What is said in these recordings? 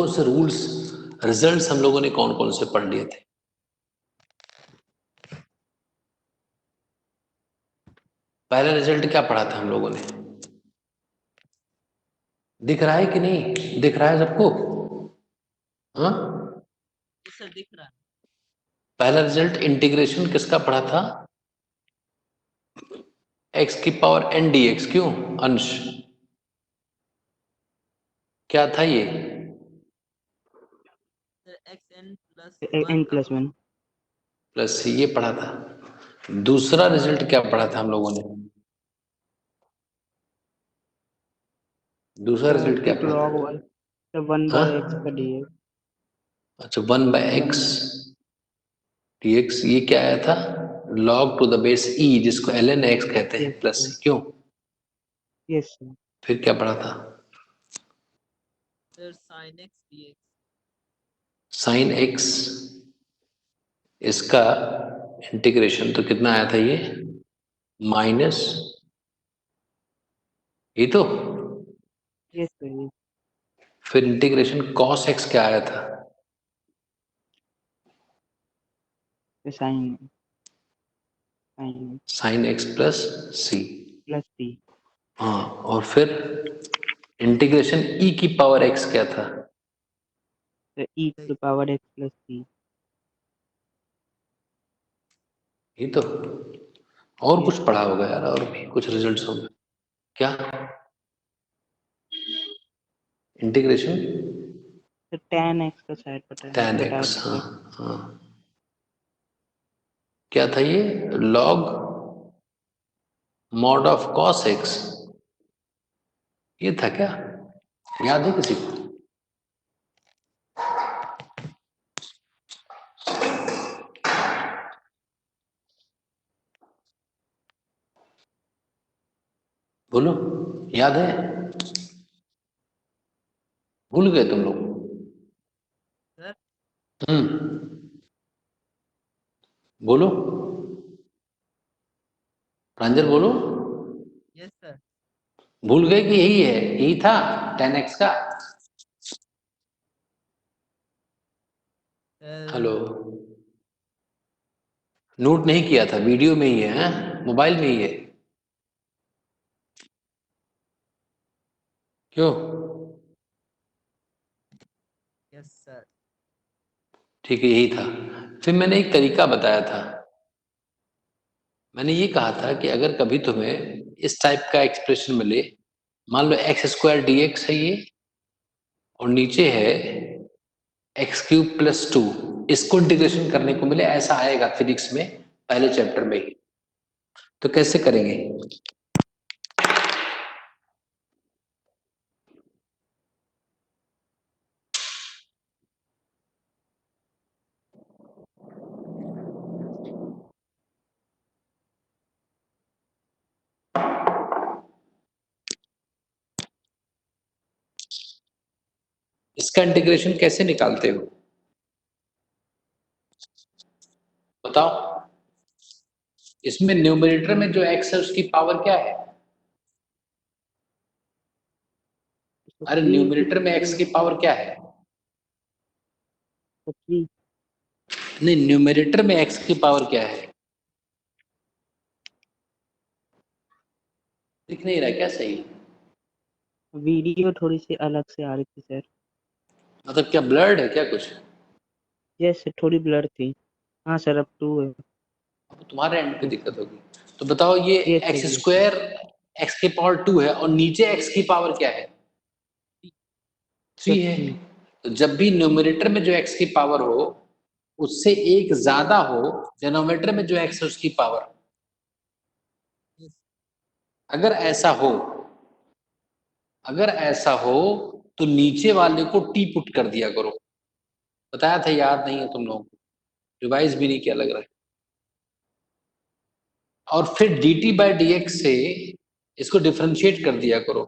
से rules results हम लोगों ने कौन कौन से पढ़ लिए थे? पहला रिजल्ट क्या पढ़ा था हम लोगों ने? दिख रहा है कि नहीं दिख रहा है सबको? हाँ, सर दिख रहा है। पहला रिजल्ट इंटीग्रेशन किसका पढ़ा था? x की पावर n dx। क्यों अंश? क्या था ये? n+1 प्लस ये पढ़ा था। दूसरा रिजल्ट क्या पढ़ा था हम लोगों ने? दूसरा रिजल्ट क्या पढ़ा था? log 1/x का dx। अच्छा, 1/x dx ये क्या आया था? log to the base e, जिसको ln x कहते हैं, प्लस यस क्यों? सर। फिर क्या पढ़ा था? Sir sin x dx। Sine x, इसका इंटीग्रेशन तो कितना आया था ये? माइनस, ये तो। Yes sir. फिर इंटीग्रेशन cos x क्या आया था? sin sine x plus c। Plus c। हाँ, और फिर इंटीग्रेशन e की पावर x क्या था? e⁻x plus c। ये तो। और यस कुछ पढ़ा होगा यार, और भी कुछ रिजल्ट्स होंगे क्या? इंटीग्रेशन सर tan x का शायद tan बताया x, था हाँ सर। हाँ। क्या था ये? log mod of cos x, ये था क्या? याद है किसी को? बोलो, याद है? भूल गए तुम लोग? सर बोलो, प्रांजल बोलो। Yes sir. भूल गए कि यही है, यही था tan x का? हेलो, नोट नहीं किया था? वीडियो में ही है, हैं? मोबाइल में ही है? क्यों? Yes sir. ठीक है, यही था। फिर मैंने एक तरीका बताया था। मैंने ये कहा था कि अगर कभी तुम्हें इस टाइप का एक्सप्रेशन मिले, मान लो x² dx है ये, और नीचे है x³ + 2, इसको इंटीग्रेशन करने को मिले, ऐसा आएगा फिजिक्स में पहले चैप्टर में ही। तो कैसे करेंगे? इसका इंटीग्रेशन कैसे निकालते हो बताओ? इसमें न्यूमरेटर में जो x है उसकी पावर क्या है? अरे न्यूमरेटर में x की पावर क्या है? नहीं, न्यूमरेटर में x की पावर क्या है? दिख नहीं रहा क्या सही? वीडियो थोड़ी सी अलग से आ रही थी सर। मतलब क्या ब्लर्ड है क्या कुछ? यस सर, थोड़ी ब्लर थी। हाँ सर, अब 2 है। अब तुम्हारे एंड पे दिक्कत होगी। तो बताओ, ये यस सर। x² x की पावर 2 है, और नीचे x की पावर क्या है? 3 है। तो जब भी न्यूमरेटर में जो x की पावर हो उससे एक ज्यादा हो डिनोमिनेटर में जो x है उसकी पावर, अगर ऐसा हो, अगर ऐसा हो तो नीचे वाले को t पुट कर दिया करो। बताया था, याद नहीं है तुम लोगों को? रिवाइज भी नहीं किया लग रहा है। और फिर dt/dx से इसको डिफरेंशिएट कर दिया करो,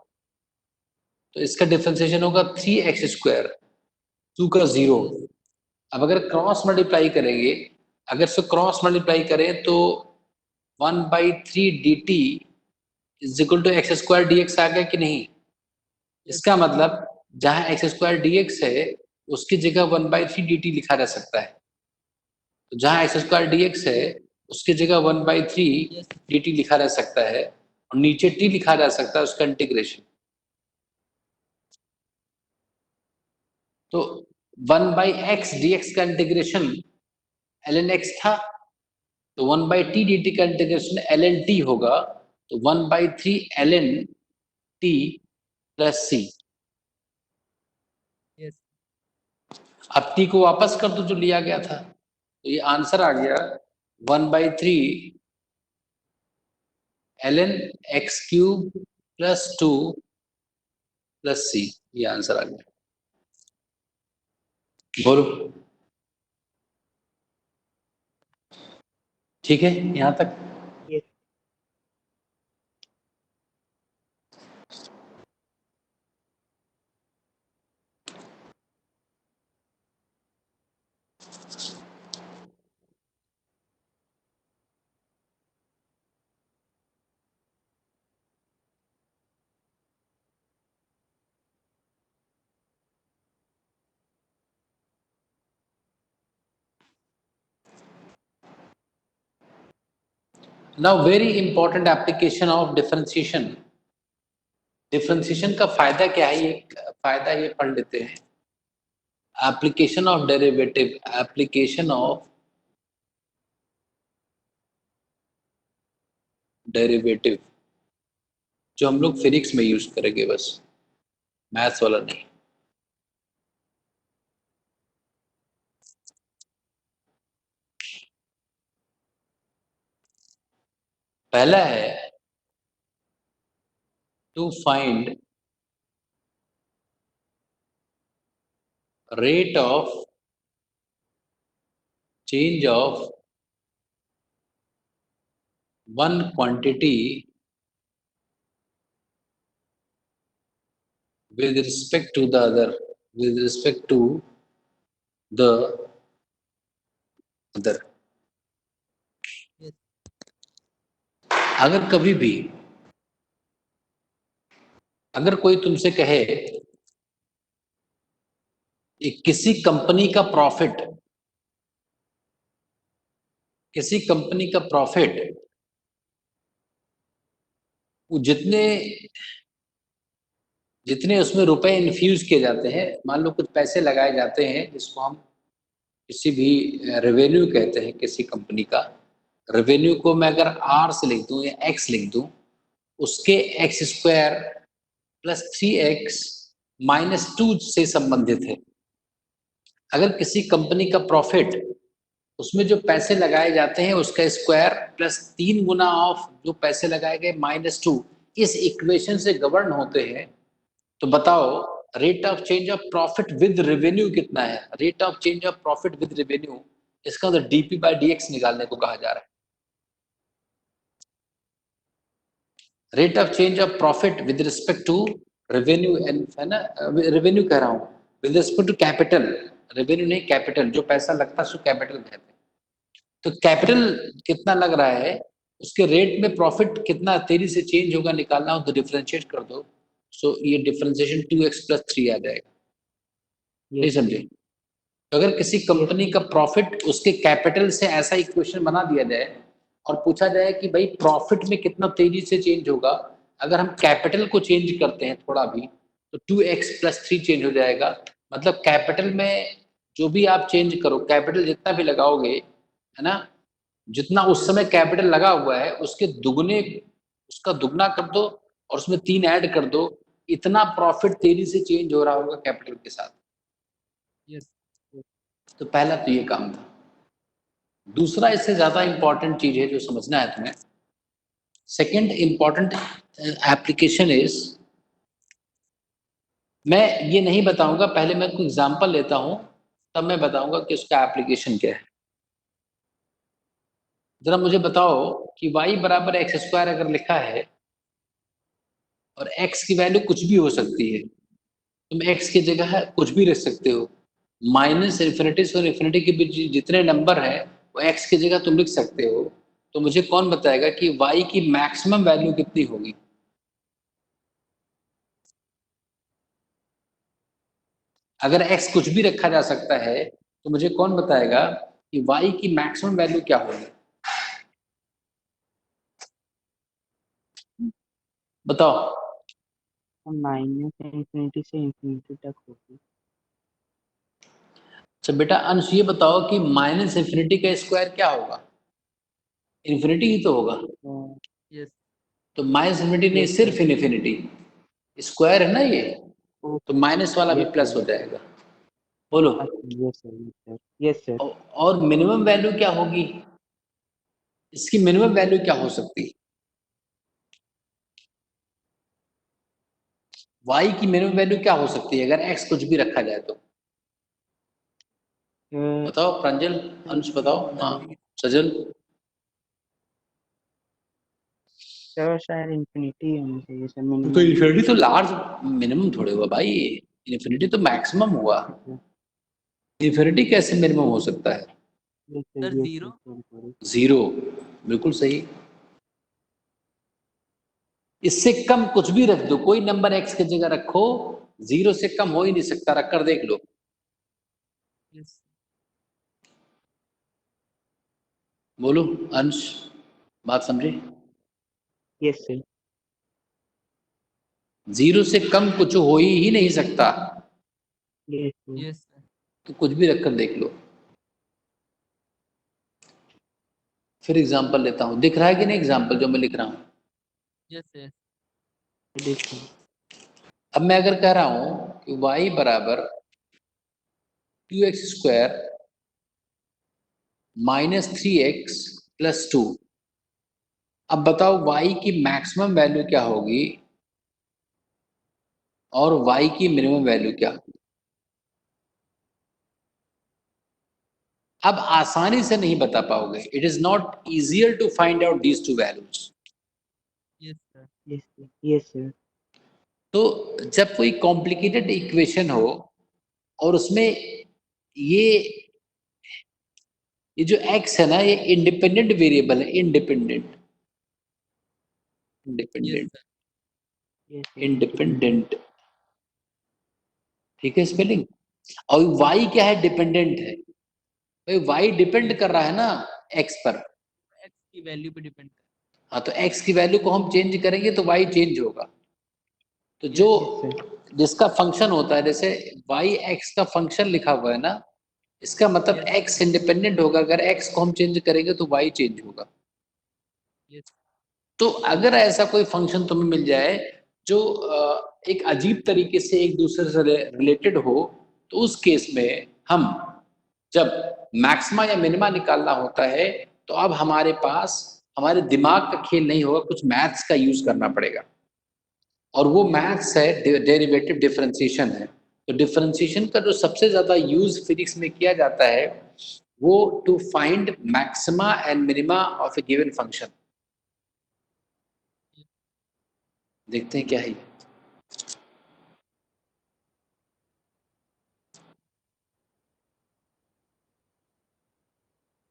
तो इसका डिफरेंशिएशन होगा 3x², 2 का 0। अब अगर क्रॉस मल्टीप्लाई करेंगे, अगर इसको क्रॉस मल्टीप्लाई करें तो 1/3 dt is equal to x² dx आ गया कि नहीं? इसका मतलब जहां x² dx है उसकी जगह 1/3 dt लिखा जा सकता है। तो जहां x² dx है उसकी जगह 1/3 dt लिखा जा सकता है और नीचे t लिखा जा सकता है उसका इंटीग्रेशन। तो 1/x dx का इंटीग्रेशन ln x था, तो 1/t dt का इंटीग्रेशन ln t होगा, तो 1/3 ln t plus c। Yes अब t को वापस कर दो जो लिया गया था, तो ये आंसर आ गया 1/3 ln x³ plus 2 plus c। ये आंसर आ गया। बोलो, ठीक है यहां तक? Yes. Now very important application of differentiation. Differentiation का फायदा क्या है, ये फायदा ये पढ़ लेते हैं। Application of derivative, application of derivative जो हम लोग फिजिक्स में यूज करेंगे, बस मैथ्स वाला नहीं। पहला है to find rate of change of one quantity with respect to the other, with respect to the other। Yes अगर कभी भी अगर कोई तुमसे कहे कि किसी कंपनी का प्रॉफिट, किसी कंपनी का प्रॉफिट वो जितने जितने उसमें रुपए इन्फ्यूज किए जाते हैं, मान लो कुछ पैसे लगाए जाते हैं जिसको हम किसी भी रेवेन्यू कहते हैं, किसी कंपनी का रेवेन्यू को मैं अगर आर से लिख दूं या एक्स लिख दूं, उसके x² प्लस 3x माइनस 2 से संबंधित है। अगर किसी कंपनी का प्रॉफिट उसमें जो पैसे लगाए जाते हैं उसका स्क्वायर प्लस 3 गुना ऑफ जो पैसे लगाए गए -2, इस इक्वेशन से गवर्न होते हैं, तो बताओ rate of change of profit with revenue कितना है? Rate of change of profit with revenue, इसका मतलब dp/dx निकालने को कहा जा रहा है। Rate of change of profit with respect to revenue, है ना, रेवेन्यू कह रहा हूं, with respect to capital, revenue नहीं कैपिटल, जो पैसा लगता है उसको कैपिटल कहते हैं। तो कैपिटल कितना लग रहा है, उसके रेट में प्रॉफिट कितना तेजी से चेंज होगा निकालना हो तो डिफरेंशिएट कर दो, सो ये डिफरेंशिएशन 2x प्लस 3 आ जाएगा। नहीं यस। समझे? तो अगर किसी कंपनी का प्रॉफिट उसके कैपिटल से ऐसा इक्वेशन बना दिया जाए और पूछा जाए कि भाई प्रॉफिट में कितना तेजी से चेंज होगा, अगर हम कैपिटल को चेंज करते हैं थोड़ा भी, तो 2x प्लस 3 चेंज हो जाएगा। मतलब कैपिटल में जो भी आप चेंज करो, कैपिटल जितना भी लगाओगे, है ना, जितना उस समय कैपिटल लगा हुआ है उसके दुगने, उसका दुगना कर दो और उसमें 3 ऐड कर दो, इतना प्रॉफिट तेजी से चेंज हो रहा होगा कैपिटल के साथ। यस तो पहला तो ये काम था। दूसरा इससे ज्यादा इंपॉर्टेंट चीज है जो समझना है तुम्हें, सेकंड इंपॉर्टेंट एप्लीकेशन इज, मैं ये नहीं बताऊंगा, पहले मैं कोई एग्जांपल लेता हूं तब मैं बताऊंगा कि उसका एप्लीकेशन क्या है। जरा मुझे बताओ कि y बराबर x² अगर लिखा है और x की वैल्यू कुछ भी हो सकती है, तुम x की जगह कुछ भी रख सकते हो, माइनस इन्फिनिटी से और इन्फिनिटी के बीच जितने नंबर है वो x की जगह तुम लिख सकते हो। तो मुझे कौन बताएगा कि y की मैक्सिमम वैल्यू कितनी होगी? अगर x कुछ भी रखा जा सकता है तो मुझे कौन बताएगा कि y की मैक्सिमम वैल्यू क्या होगी? बताओ। माइनस इंफिनिटी से इंफिनिटी तक होगी। अच्छा बेटा अंश ये बताओ कि माइनस इंफिनिटी का स्क्वायर क्या होगा? इंफिनिटी ही तो होगा। तो Yes. तो माइनस इंफिनिटी नहीं, Yes, सिर्फ sir. इन्फिनिटी। स्क्वायर है ना ये, ओ, तो माइनस वाला भी yes, प्लस sir. हो जाएगा। बोलो। अच्छा, yes, sir. Yes, sir. Yes, sir. और मिनिमम वैल्यू क्या होगी? इसकी मिनिमम वैल्यू क्या हो सकती है? y की मिनिमम वैल्यू क्या हो सकती है अगर x कुछ भी रखा जाए तो? बताओ प्रांजल, अंश बताओ। हाँ सजल। सर शायद इंफिनिटी होनी चाहिए सर, तो मिनिमम। इन्फिनिटी तो लार्ज मिनिमम थोड़े हुआ भाई, इन्फिनिटी तो मैक्सिमम हुआ। इन्फिनिटी कैसे मिनिमम हो सकता है? Yes, sir. Sir, Yes, sir. zero. Sorry. Zero, बिल्कुल सही। इससे कम कुछ भी रख दो, कोई नंबर x की जगह रखो, जीरो से कम हो ही नहीं सकता, रख कर देख लो। Yes. बोलो अंश, बात समझे? Yes, sir. जीरो से कम कुछ हो ही नहीं सकता, Yes, sir. Yes, sir. तो कुछ भी रखकर देख लो। फिर एग्जांपल लेता हूं, दिख रहा है कि नहीं एग्जांपल जो मैं लिख रहा हूं? Yes, yes. देखो अब मैं अगर कह रहा हूं कि y बराबर 2x² माइनस 3x प्लस 2, अब बताओ y की मैक्सिमम वैल्यू क्या होगी और y की मिनिमम वैल्यू क्या होगी? अब आसानी से नहीं बता पाओगे, it is not easier to find out these two values. Yes, sir. yes, sir. Yes, sir. तो जब कोई कॉम्प्लिकेटेड इक्वेशन हो और उसमें ये जो x है ना, ये इंडिपेंडेंट वेरिएबल है, independent Yes, independent sir. Yes, sir. Independent, ठीक है स्पेलिंग। और y क्या है? डिपेंडेंट है भाई, y डिपेंड Yes. कर रहा है ना x पर। X की वैल्यू पे डिपेंड कर। हाँ, तो x की वैल्यू को हम चेंज करेंगे तो y चेंज होगा। तो जो Yes. Yes, sir. जिसका फंक्शन होता है, जैसे y x का फंक्शन लिखा हुआ है ना, इसका मतलब Yes. x इंडिपेंडेंट होगा, अगर x को हम चेंज करेंगे तो y चेंज होगा। Yes. तो अगर ऐसा कोई फंक्शन तुम्हें मिल जाए जो एक अजीब तरीके से एक दूसरे से रिलेटेड हो, तो उस केस में हम जब मैक्सिमा या मिनिमा निकालना होता है तो अब हमारे पास हमारे दिमाग का खेल नहीं होगा, कुछ मैथ्स का यूज करना पड़ेगा। और वो मैथ्स है डेरिवेटिव डिफरेंशिएशन है। तो डिफरेंशिएशन का जो सबसे ज्यादा यूज फिजिक्स में किया जाता है वो to find maxima and minima of a given function. देखते हैं क्या है।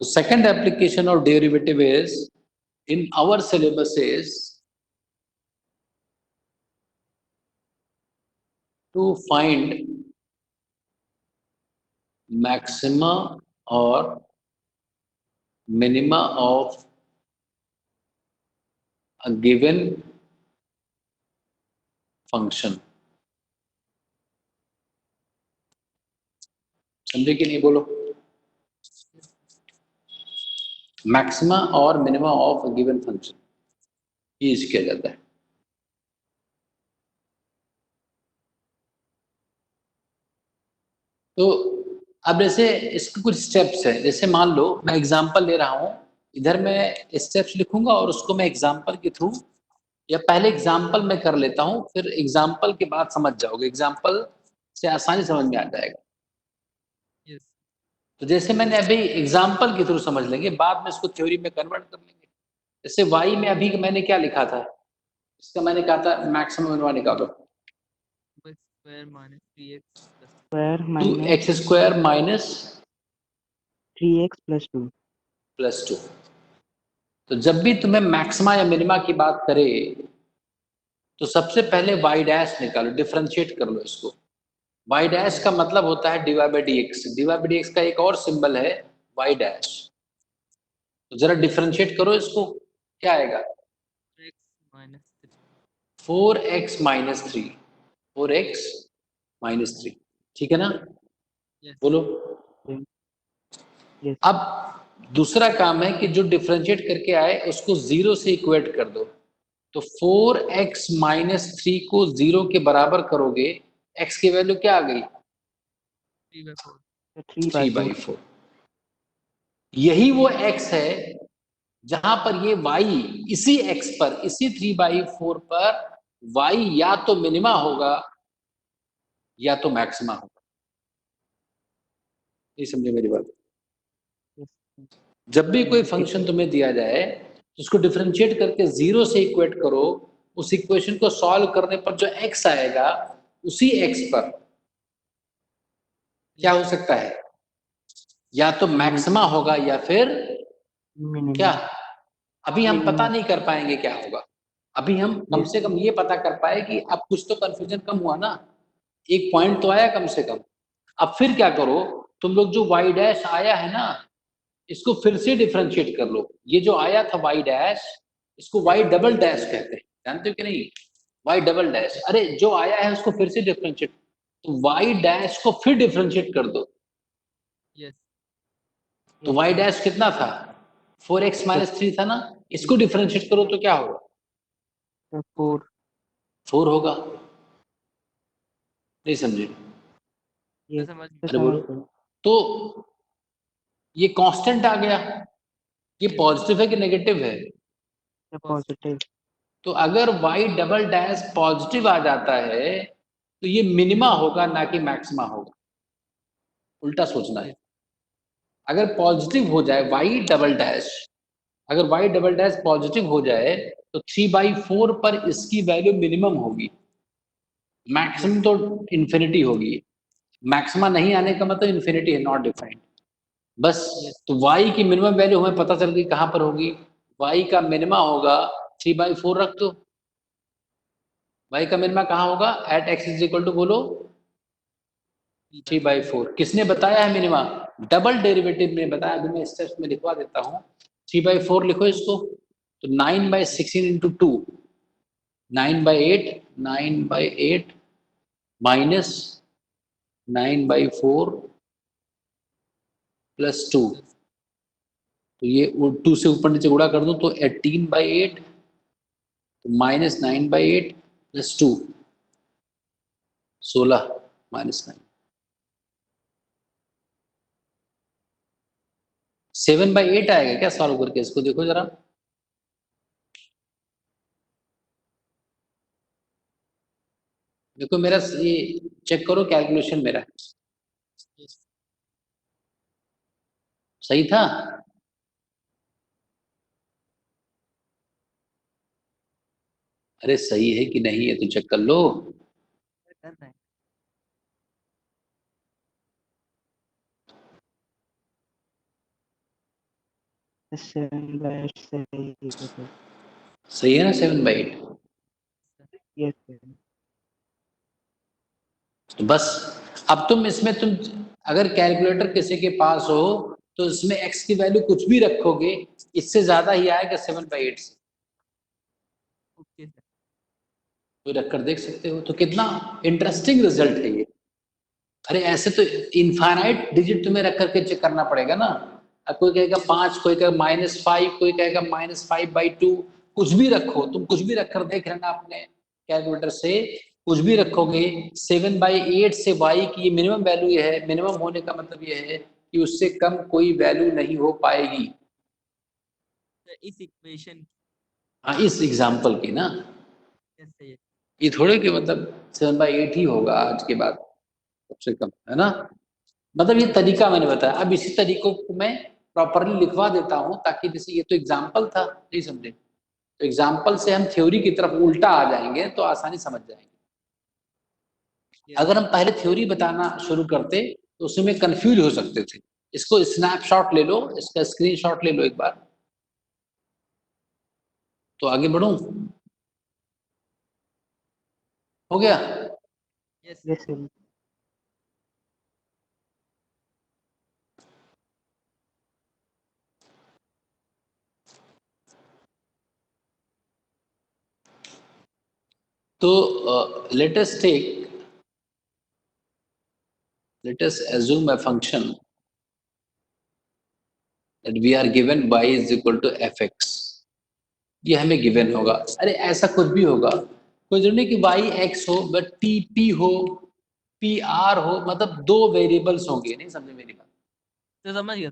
The second application of derivative is in our syllabus is to find maxima or minima of a given function. समझे कि नहीं? बोलो। मैक्सिमा और minima of a given function ये यूज किया जाता है। तो अब जैसे इसके कुछ स्टेप्स हैं, जैसे मान लो मैं एग्जांपल ले रहा हूं, इधर मैं स्टेप्स लिखूंगा और उसको मैं एग्जांपल के थ्रू, या पहले एग्जांपल मैं कर लेता हूं, फिर एग्जांपल के बाद समझ जाओगे, एग्जांपल से आसानी समझ में आ जाएगा। Yes. तो जैसे मैंने अभी एग्जांपल के थ्रू समझ लेंगे, बाद में इसको थ्योरी में कन्वर्ट कर लेंगे। जैसे y में अभी मैंने क्या लिखा था, इसका मैंने कहा था मैक्सिमम मिनिमा निकालो, X square minus 3x plus Square two minus x square minus 3x plus 2. Plus 2। तो जब भी तुम्हें मैक्सिमा या मिनिमा की बात करे तो सबसे पहले y डैश निकालो, डिफरेंशिएट कर लो इसको। y डैश का मतलब होता है dy by dx। dy by dx का एक और सिंबल है y डैश। तो जरा डिफरेंशिएट करो इसको, क्या आएगा? 4x - 3 4x minus three, 4x minus three, ठीक है ना? yes बोलो। यस अब दूसरा काम है कि जो डिफरेंशिएट करके आए उसको जीरो से इक्वेट कर दो। तो 4x माइनस थ्री को जीरो के बराबर करोगे, x की वैल्यू क्या आ गई? 3/4 3 by 4 3/4। यही वो x है जहां पर ये y इसी x पर, इसी 3/4 पर y या तो मिनिमा होगा या तो मैक्सिमा होगा। नहीं समझे मेरी बात? yes जब भी कोई फंक्शन तुम्हें दिया जाए तो उसको डिफरेंशिएट करके जीरो से इक्वेट करो। उस इक्वेशन को सॉल्व करने पर जो x आएगा उसी x पर क्या हो सकता है? या तो मैक्सिमा होगा या फिर क्या? मिनिमम अभी हम पता मिनिमम नहीं कर पाएंगे क्या होगा। अभी हम कम यस से कम ये पता कर पाए कि अब कुछ तो कंफ्यूजन कम हुआ ना, एक पॉइंट तो आया कम से कम। अब फिर क्या करो, तुम लोग जो y डैश आया है ना, इसको फिर से डिफरेंशिएट कर लो। ये जो आया था y डैश, इसको y डबल डैश कहते हैं, जानते हो कि नहीं? y डबल डैश, अरे जो आया है उसको फिर से डिफरेंशिएट, तो y डैश को फिर डिफरेंशिएट कर दो। yes तो y डैश कितना था? 4x माइनस थ्री था ना, इसको डिफरेंशिएट करो तो क्या होगा? 4 4 होगा। नहीं समझे? मैं यस समझ तो अरे समझ बोलो। गए तो ये कांस्टेंट आ गया, ये Yes. पॉजिटिव है कि नेगेटिव है? पॉजिटिव तो अगर y डबल डैश पॉजिटिव आ जाता है तो ये मिनिमा होगा ना कि मैक्सिमा होगा। उल्टा सोचना है। अगर पॉजिटिव हो जाए y डबल डैश, अगर y डबल डैश पॉजिटिव हो जाए तो 3/4 पर इसकी वैल्यू मिनिमम होगी, मैक्सिमम तो इन्फिनिटी होगी। मैक्सिमा नहीं आने का मतलब इन्फिनिटी है, नॉट डिफाइंड। बस। Yes. तो y की मिनिमम वैल्यू हमें पता चल गई कहां पर होगी। y का मिनिमा होगा 3/4 रख दो। y का मिनिमा कहां होगा? At x is equal to बोलो 3/4। किसने बताया है मिनिमा? डबल डेरिवेटिव ने बताया। अभी मैं स्टेप्स में लिखवा देता हूँ। 3/4 लिखो इसको। तो 9/16 इंटू 2, 9/8, 9/8 माइनस 9/4 प्लस 2। तो ये 2 से ऊपर नीचे गुणा कर दो तो 18/8, तो माइनस 9/8 प्लस 2, 16 माइनस 9, 7/8 आएगा क्या सॉल्व करके? इसको देखो जरा। देखो मेरा ये चेक करो, कैलकुलेशन मेरा Yes. सही था। अरे सही है कि नहीं है तो चेक कर लो। कर रहे हैं सेवन बाय सही सही है ना 7/8? यस तो बस। अब तुम इसमें तुम अगर कैलकुलेटर किसी के पास हो तो इसमें x की वैल्यू कुछ भी रखोगे, इससे ज्यादा ही आएगा 7/8 से। ओके सर तो रख कर देख सकते हो। तो कितना इंटरेस्टिंग रिजल्ट है ये। अरे ऐसे तो इनफाइनाइट डिजिट तुम्हें रख करके चेक करना पड़ेगा ना। अब कोई कहेगा 5, कोई कहेगा -5, कोई कहेगा -5/2। कुछ भी रखो, तुम कुछ भी रख कर देख लेना अपने कैलकुलेटर से। कुछ भी रखोगे 7/8 से y की ये मिनिमम वैल्यू है। मिनिमम होने का मतलब ये है कि उससे कम कोई वैल्यू नहीं हो पाएगी। सर इस इक्वेशन हाँ, इस एग्जाम्पल की ना, कैसे है ये थोड़े कि मतलब 7/8 ही होगा आज के बाद, सबसे कम है ना। मतलब ये तरीका मैंने बताया। अब इसी तरीकों को मैं प्रॉपरली लिखवा देता हूं ताकि जैसे ये तो एग्जाम्पल था, नहीं समझे? तो एग्जाम्पल से हम थ्योरी की तरफ उल्टा आ जाएंगे तो आसानी समझ जाएंगे। Yes. अगर हम पहले थ्योरी बताना शुरू करते तो उसमें कंफ्यूज हो सकते थे। इसको स्नैपशॉट ले लो, इसका स्क्रीनशॉट ले लो एक बार। तो आगे बढ़ूं? हो गया? Yes. यस तो let us assume a function that we are given y is equal to fx. ये हमें गिवन होगा। अरे ऐसा कुछ भी होगा, कोई जरूरी नहीं कि वाई एक्स हो, बट टी पी हो, पी आर हो, मतलब दो वेरिएबल्स होंगे। नहीं समझे मेरी बात? तो समझ गया।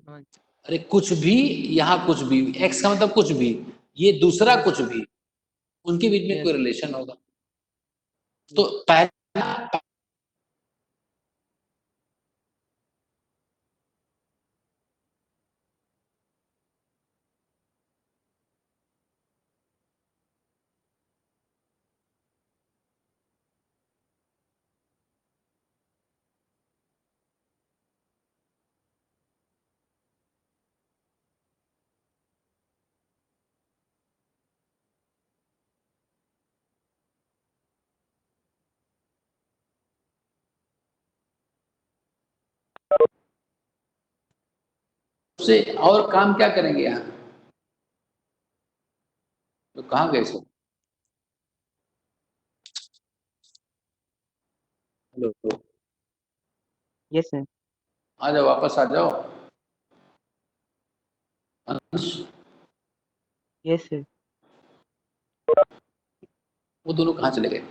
अरे कुछ भी, यहाँ कुछ भी, एक्स का मतलब कुछ भी, ये दूसरा कुछ भी, उनके बीच में कोई रिलेशन होगा। तो पहला से और काम क्या करेंगे यहाँ? तो कहाँ गए सब? Hello, yes sir. आ जाओ, वापस आ जाओ। अंश, यस सर। वो दोनों कहाँ चले गए?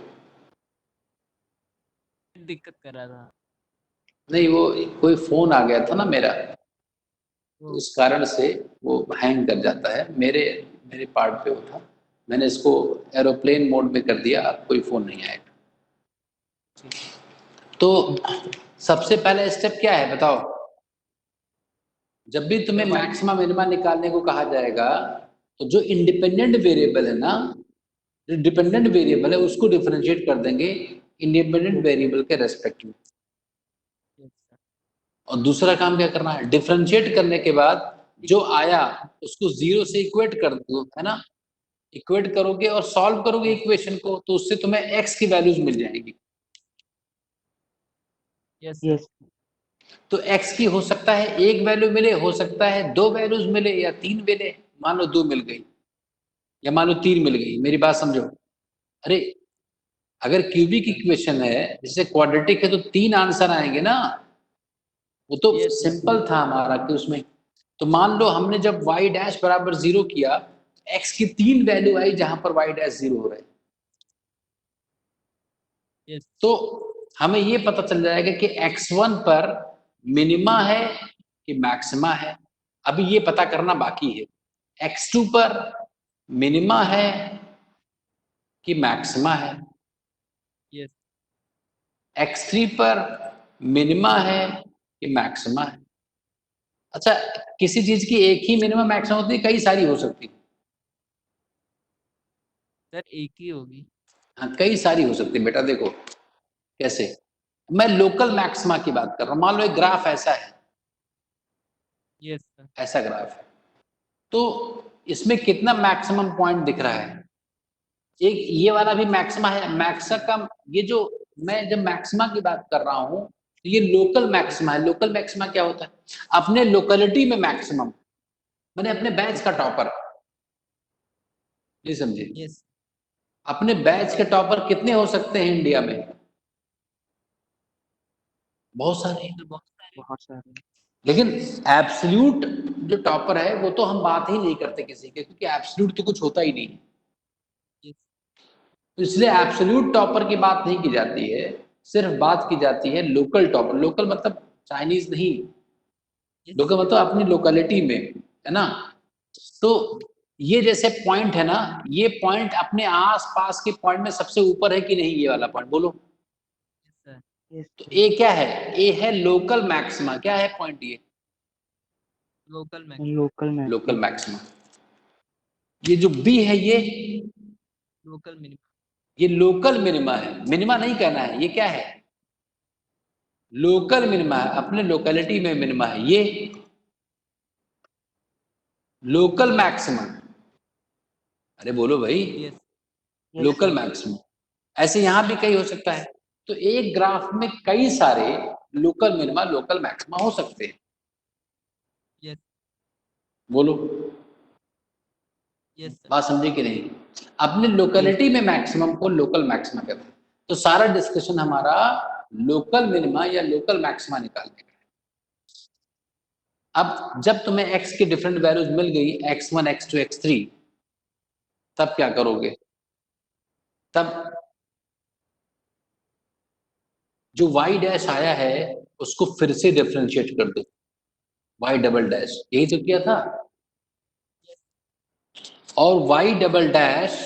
दिक्कत कर रहा था। नहीं, वो कोई फोन आ गया था ना मेरा, तो इस कारण से वो हैंग कर जाता है। मेरे मेरे पार्ट पे वो था, मैंने इसको एरोप्लेन मोड में कर दिया, अब कोई फोन नहीं आएगा। तो सबसे पहला स्टेप क्या है बताओ? जब भी तुम्हें मैक्सिमा मिनिमा निकालने को कहा जाएगा, तो जो इंडिपेंडेंट वेरिएबल है ना, जो डिपेंडेंट वेरिएबल है उसको डिफरेंशिएट कर देंगे इंडिपेंडेंट वेरिएबल के रेस्पेक्ट में। और दूसरा काम क्या करना है? डिफरेंशिएट करने के बाद जो आया उसको जीरो से इक्वेट कर दो, है ना? इक्वेट करोगे और सॉल्व करोगे इक्वेशन को, तो उससे तुम्हें एक्स की वैल्यूज मिल जाएगी। यस। तो एक्स की हो सकता है एक वैल्यू मिले, हो सकता है दो वैल्यूज मिले, या तीन मिले। मान लो दो मिल गई, या मान लो तीन मिल गई। मेरी बात समझो। अरे अगर क्यूबिक इक्वेशन है, जैसे क्वाड्रेटिक है, तो तीन आंसर आएंगे ना। वो तो सिंपल था हमारा कि उसमें, तो मान लो हमने जब y डैश बराबर 0 किया, x की तीन वैल्यू आई जहां पर y डैश 0 हो रहा है। तो हमें ये पता चल जाएगा कि x1 पर मिनिमा है कि मैक्सिमा है। अभी ये पता करना बाकी है, x2 पर मिनिमा है कि मैक्सिमा है, x3 पर मिनिमा है कि मैक्सिमा है। अच्छा, किसी चीज की एक ही मिनिमम मैक्सिमम होती है, कई सारी हो सकती है? सर एक ही होगी। हाँ, कई सारी हो सकती है बेटा। देखो कैसे, मैं लोकल मैक्सिमा की बात कर रहा हूं। मान लो एक ग्राफ ऐसा है, यस सर। ऐसा ग्राफ है, तो इसमें कितना मैक्सिमम पॉइंट दिख रहा है? एक ये वाला भी मैक्सिमा है। मैक्सा का ये जो, मैं जब मैक्सिमा की बात कर रहा हूं, तो ये लोकल मैक्सिमा है। लोकल मैक्सिमा क्या होता है? अपने लोकेलिटी में मैक्सिमम, मैंने अपने बैच का टॉपर। नहीं समझे? यस। अपने बैच के टॉपर कितने हो सकते हैं इंडिया में? बहुत सारे। बहुत सारे। लेकिन एब्सोल्यूट जो टॉपर है वो तो हम बात ही नहीं करते किसी के, क्योंकि एब्सोल्यूट तो कुछ होता ही नहीं। तो इसलिए एब्सोल्यूट टॉपर की बात नहीं की जाती है, सिर्फ बात की जाती है लोकल टॉपर। लोकल मतलब चाइनीज नहीं, लोकल मतलब अपनी लोकेलिटी में, है ना? तो ये जैसे पॉइंट है ना, ये पॉइंट अपने आस पास के पॉइंट में सबसे ऊपर है कि नहीं? ये वाला पॉइंट बोलो। तो ए क्या है? ए है लोकल मैक्सिमा। क्या है पॉइंट? ये लोकल मैक्सिमा। ये जो बी है, ये लोकल मिनिमम। ये लोकल मिनिमा है। मिनिमा नहीं कहना है, ये क्या है? लोकल मिनिमा है, अपने लोकेलिटी में मिनिमा है। ये लोकल मैक्सिमा। अरे बोलो भाई। Local maxima. ऐसे यहां भी कई हो सकता है। तो एक ग्राफ में कई सारे लोकल मिनिमा, लोकल मैक्सिमा हो सकते हैं। बोलो। Yes sir. बात समझे कि नहीं? अपने लोकेलिटी में मैक्सिमम को लोकल मैक्सिमा कहते हैं। तो सारा डिस्कशन हमारा लोकल मिनिमा या लोकल मैक्सिमा निकालने का है। अब जब तुम्हें x की डिफरेंट वैल्यूज मिल गई, x1 x2 x3, तब क्या करोगे? तब जो y डैश आया है उसको फिर से डिफरेंशिएट कर दो, y डबल डैश, यही तो किया था। और y डबल डैश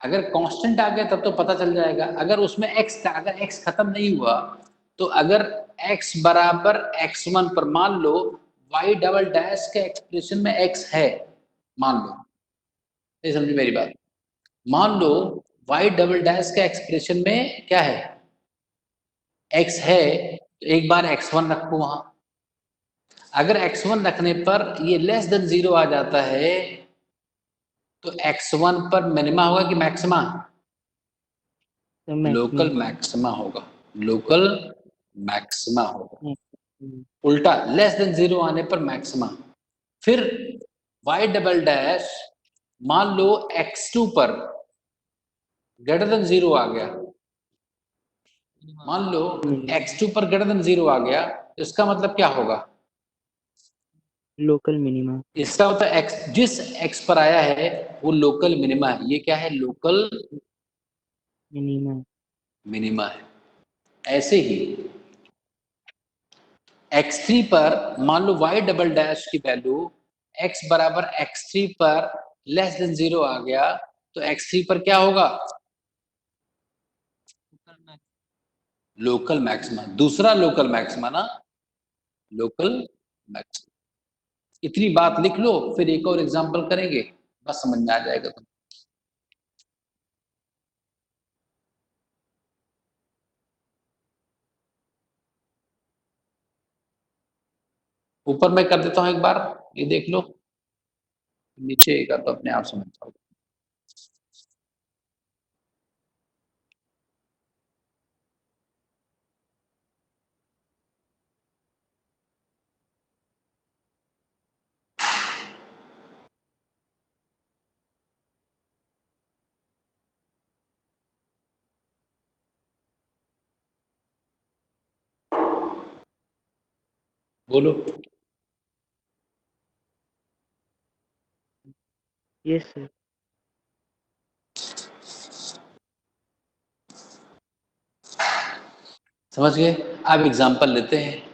अगर कांस्टेंट आ गया तब तो पता चल जाएगा। अगर उसमें x का, अगर x खत्म नहीं हुआ तो अगर x बराबर x1 पर मान लो y डबल डैश के एक्सप्रेशन में x है, मान लो, नहीं समझी मेरी बात? मान लो y डबल डैश के एक्सप्रेशन में क्या है, x है, तो एक बार x1 रखो वहां। अगर x1 रखने पर ये लेस देन 0 आ जाता है तो x1 पर मिनिमा होगा कि मैक्सिमा? तो लोकल मैक्सिमम। मैक्सिमा होगा, लोकल मैक्सिमा होगा। मैक्सिमम। उल्टा लेस देन 0 आने पर मैक्सिमा। फिर y डबल डैश मान लो x2 पर ग्रेटर देन 0 आ गया, मान लो x2 पर ग्रेटर देन 0 आ गया, तो इसका मतलब क्या होगा? Local minima. इसका मतलब x, जिस x पर आया है वो लोकल मिनिमा है। ये क्या है? Local minima. मिनिमा है। ऐसे ही x3 पर मान लो y डबल डैश की वैल्यू x बराबर x3 पर लेस देन 0 आ गया, तो x3 पर क्या होगा? लोकल मैक्सिमा, दूसरा लोकल मैक्सिमा ना, लोकल मैक्सिमा। इतनी बात लिख लो, फिर एक और एग्जांपल करेंगे, बस समझ में आ जाएगा तुम। ऊपर मैं कर देता हूं एक बार, ये देख लो, नीचे का तो अपने आप समझ जाओ। बोलो। Yes sir. समझ गए? अब एग्जांपल लेते हैं।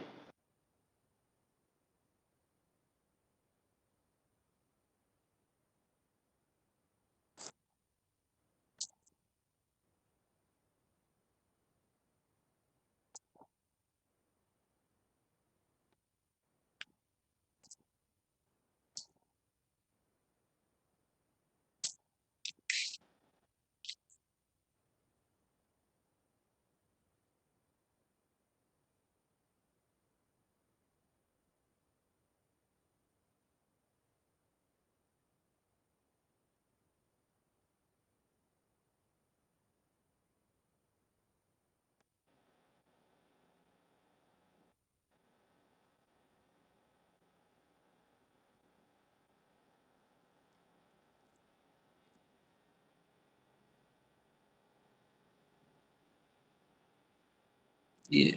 ये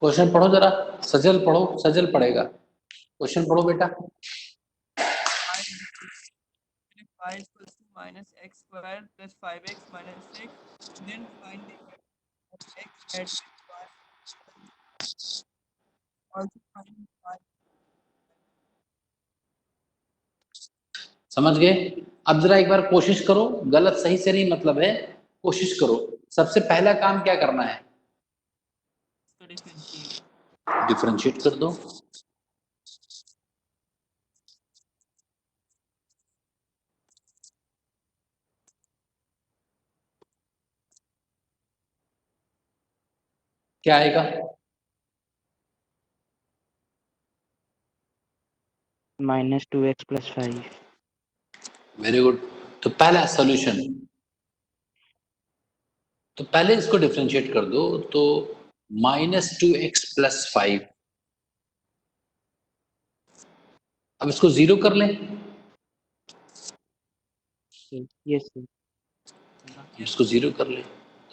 क्वेश्चन पढ़ो जरा, सजल पढ़ो, सजल पढ़ेगा। क्वेश्चन पढ़ो बेटा। y equals to minus x square plus 5x minus 6, then find the value of x at y. Also find y. समझ गए? अब जरा एक बार कोशिश करो, गलत सही से नहीं मतलब है, कोशिश करो। सबसे पहला काम क्या करना है? इसको डिफरेंशिएट। डिफरेंशिएट कर दो। क्या आएगा? -2x + 5। Very good. तो पहला सॉल्यूशन, तो पहले इसको डिफरेंशिएट कर दो, तो -2x + 5। अब इसको जीरो कर लें, यस सर। इसको जीरो कर लें,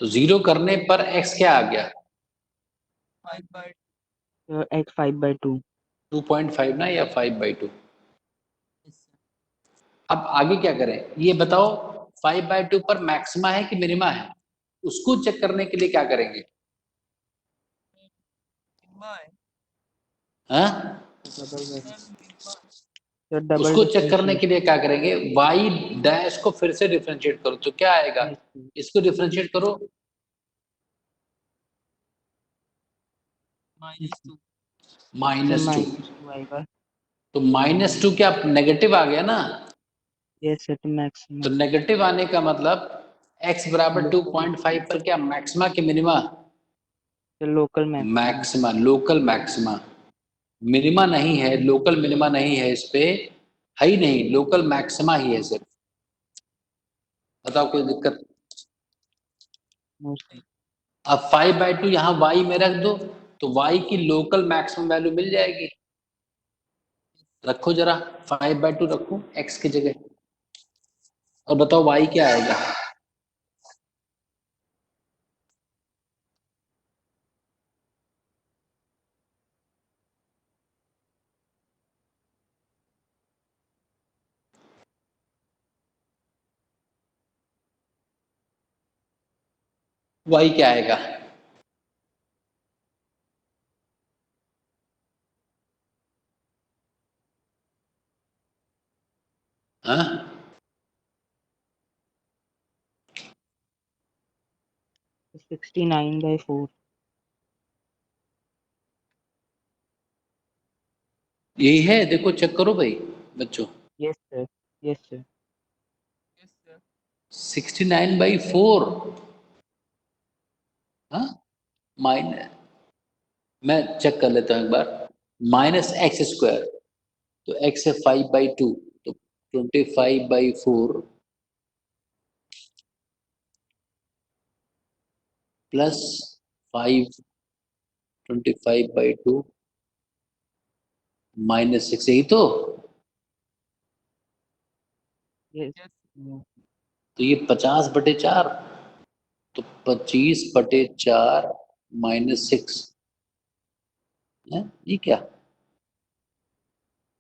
तो जीरो करने पर x क्या आ गया? 5/2। x 5/2। 2.5 ना, या 5/2? अब आगे क्या करें ये बताओ, 5/2 पर मैक्सिमा है कि मिनिमा है, उसको चेक करने के लिए क्या करेंगे? मिनिमा है हाँ, double sir, variant minima. Sir, double उसको चेक करने डिफरेंशिएट। के लिए क्या करेंगे? y डैश को फिर से डिफरेंशिएट करो, तो क्या आएगा? Yes sir. इसको डिफरेंशिएट करो, -2। -2। -2 आएगा। तो -2 क्या नेगेटिव आ गया ना? यस सर, तो तो मैक्सिमम। नेगेटिव आने का मतलब x बराबर 2.5 पर क्या मैक्सिमा कि minima? Sir local maximum. Maxima, local maxima. Minima नहीं है, लोकल मिनिमा नहीं है, इस पे है ही नहीं, लोकल मैक्सिमा ही है सिर्फ। बताओ कोई दिक्कत? No sir. अब 5/2 यहाँ y में रख दो, तो y की लोकल मैक्सिमम वैल्यू मिल जाएगी। रखो जरा, 5/2 रखो x की जगह, और बताओ y क्या आएगा? y क्या आएगा? हाँ, 69/4। यही है, देखो चेक करो भाई बच्चों। Yes sir. Yes sir. Yes sir. 69/4। हाँ, माइनस, मैं चेक कर लेता हूँ एक बार, -x², तो x है 5/2, तो 25/4 प्लस 5, 25/2 -6, यही तो। यस। यस। तो ये 50/4, तो 25/4 -6 है, ये क्या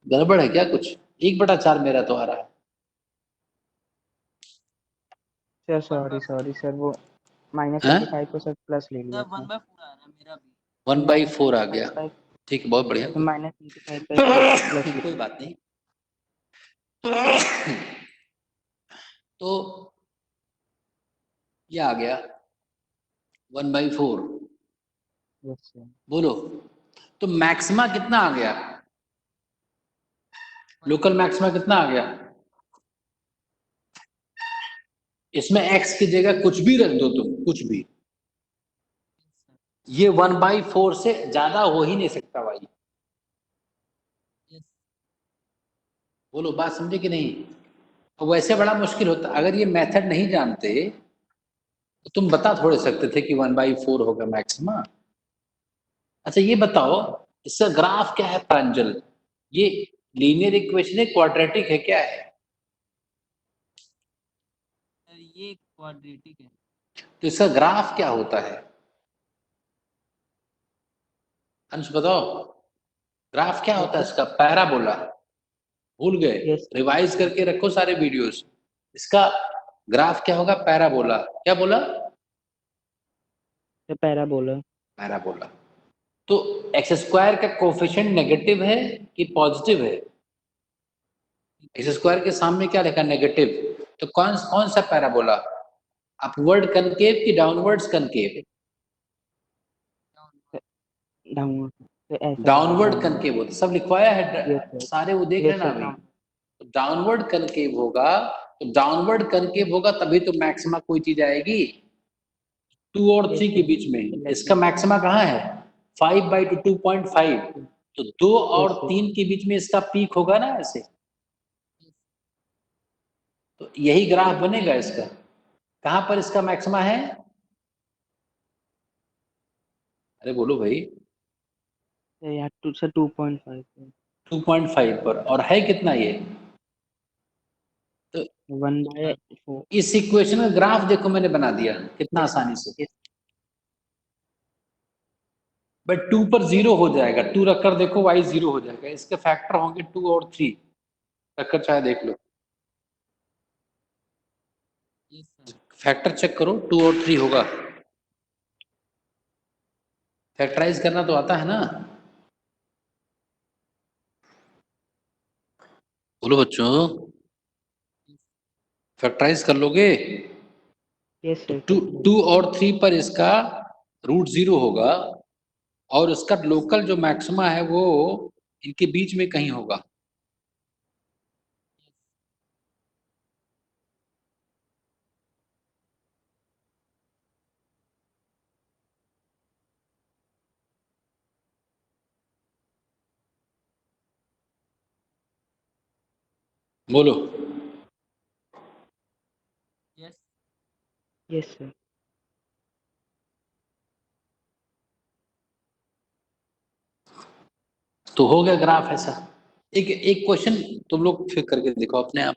गड़बड़ है क्या कुछ? 1/4 मेरा तो आ रहा है। सर सॉरी सॉरी सर, वो हैं? -35 को सर प्लस ले लिया सर था। 1/4 आ रहा है मेरा भी। 1/4 आ गया, -85 ठीक है, बहुत बढ़िया। तो -85 प्लस ले कोई लिया। बात नहीं। तो ये आ गया 1/4। Yes sir. बोलो, तो मैक्सिमा कितना आ गया? लोकल मैक्सिमा कितना आ गया? इसमें x की जगह कुछ भी रख दो तुम, कुछ भी, ये 1/4 से ज्यादा हो ही नहीं सकता भाई। यस। बोलो, बात समझे कि नहीं? और वैसे बड़ा मुश्किल होता, अगर ये मेथड नहीं जानते तो तुम बता थोड़े सकते थे कि 1/4 होगा मैक्सिमा। अच्छा ये बताओ, इसका ग्राफ क्या है प्रांजल? ये लीनियर इक्वेशन है, क्वाड्रेटिक है, क्या है? सर ये क्वाड्रेटिक है। तो इसका ग्राफ क्या होता है? अंश बताओ, ग्राफ क्या होता है इसका? पैराबोला। भूल गए? यस रिवाइज करके रखो सारे वीडियोस। इसका ग्राफ क्या होगा? पैराबोला। क्या बोला? Sir, parabola. पैराबोला। तो x² का कोफिशिएंट नेगेटिव है कि पॉजिटिव है? x² के सामने क्या लिखा? नेगेटिव। तो कौन कौन सा पैराबोला? अपवर्ड कनकेव कि डाउनवर्ड्स कनकेव? डाउनवर्ड। तो ऐसा होगा डाउनवर्ड डाउनवर्ड। कनकेव होता, सब लिखवाया यस है सर। सारे, वो देख यस लेना सर, अभी। डाउन। तो डाउनवर्ड कनकेव होगा, तो डाउनवर्ड कनकेव होगा तभी तो मैक्सिमा कोई चीज आएगी 2 और यस 3 के सर। बीच में। लेफ्ट इसका में। मैक्सिमा कहाँ है? 5/2, 2.5। तो 2 और Yes, sir. 3 के बीच में इसका पीक होगा ना ऐसे, तो यही ग्राफ बनेगा इसका। कहां पर इसका मैक्सिमा है? अरे बोलो भाई। Yeah, sir, 2.5. 2.5 पर, और है कितना ये? तो 1/4. इस इक्वेशन का ग्राफ देखो मैंने बना दिया कितना आसानी से। Yes. बट 2 पर 0 हो जाएगा, 2 रखकर देखो y 0 हो जाएगा, इसके फैक्टर होंगे 2 और 3, रखकर चाहे देख लो, फैक्टर चेक करो, 2 और 3 होगा। फैक्टराइज करना तो आता है ना? बोलो बच्चों, फैक्टराइज कर लोगे? Yes, तो sir. 2 और 3 पर इसका रूट 0 होगा, और इसका लोकल जो मैक्सिमा है वो इनके बीच में कहीं होगा। बोलो। Yes, sir. तो हो गया ग्राफ ऐसा। एक एक क्वेश्चन तुम लोग फिर करके देखो अपने आप।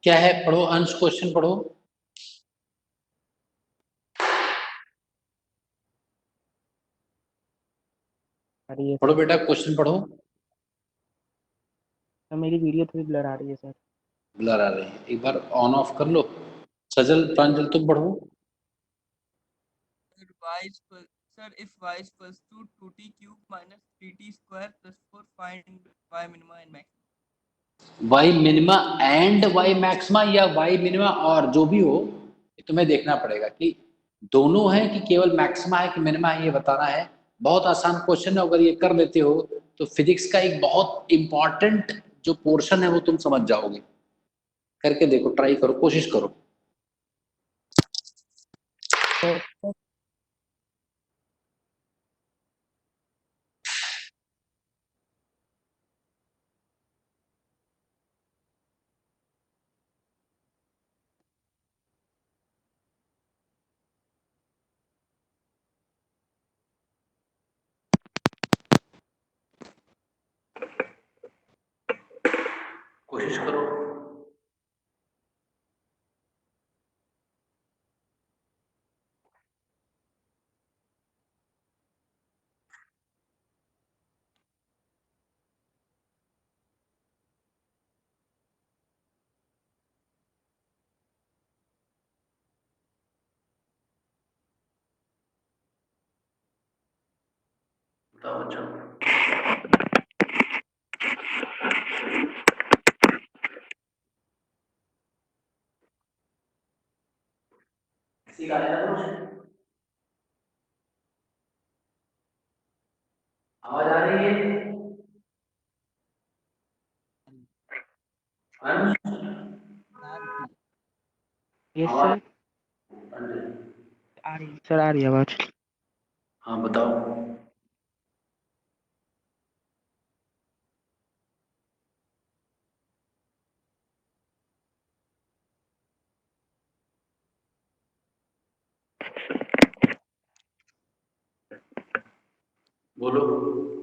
क्या है, पढ़ो अंश, क्वेश्चन पढ़ो। आ रही है पढ़ो सर। बेटा, क्वेश्चन पढ़ो। सर मेरी वीडियो थोड़ी ब्लर आ रही है सर। ब्लर आ रही है, एक बार ऑन ऑफ कर लो। सजल प्रांजल तुम पढ़ो। Sir, if y is equals to 2t cube minus 3t square plus 4, find y minima and max. y minima and y maxima, या y मिनिमा और जो भी हो, ये तुम्हें देखना पड़ेगा कि दोनों है कि केवल मैक्सिमा है कि मिनिमा है, ये बताना है। बहुत आसान क्वेश्चन है, अगर ये कर लेते हो तो फिजिक्स का एक बहुत इंपॉर्टेंट जो पोर्शन है वो तुम समझ जाओगे। करके देखो, ट्राई करो, कोशिश करो। कोशिश करो। बताओ अच्छा। किसी का आया था कुछ? आवाज आ रही है? अंश, यस आवाज सर। आ रही सर, आ रही है आवाज। हाँ बताओ। बोलो।